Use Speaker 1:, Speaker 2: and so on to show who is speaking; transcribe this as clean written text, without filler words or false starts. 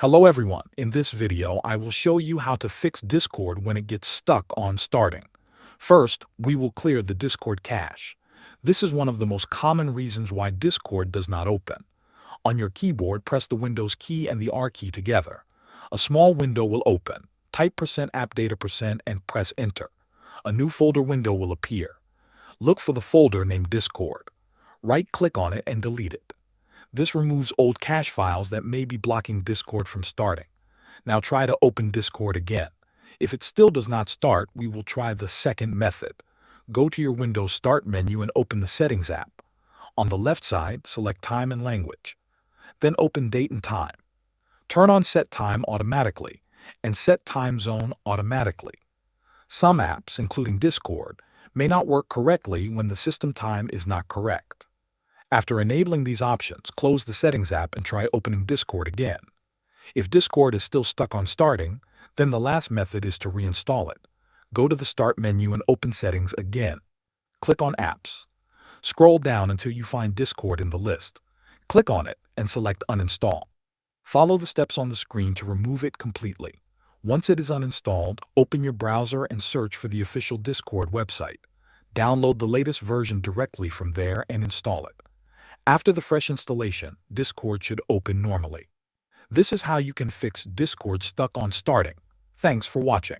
Speaker 1: Hello everyone, in this video I will show you how to fix Discord when it gets stuck on starting. First, we will clear the Discord cache. This is one of the most common reasons why Discord does not open. On your keyboard, press the Windows key and the R key together. A small window will open. Type %appdata% and press enter. A new folder window will appear. Look for the folder named Discord. Right-click on it and delete it. This removes old cache files that may be blocking Discord from starting. Now try to open Discord again. If it still does not start, we will try the second method. Go to your Windows Start menu and open the Settings app. On the left side, select Time and Language. Then open Date and Time. Turn on Set Time automatically and Set Time Zone automatically. Some apps, including Discord, may not work correctly when the system time is not correct. After enabling these options, close the Settings app and try opening Discord again. If Discord is still stuck on starting, then the last method is to reinstall it. Go to the Start menu and open Settings again. Click on Apps. Scroll down until you find Discord in the list. Click on it and select Uninstall. Follow the steps on the screen to remove it completely. Once it is uninstalled, open your browser and search for the official Discord website. Download the latest version directly from there and install it. After the fresh installation, Discord should open normally. This is how you can fix Discord stuck on starting. Thanks for watching.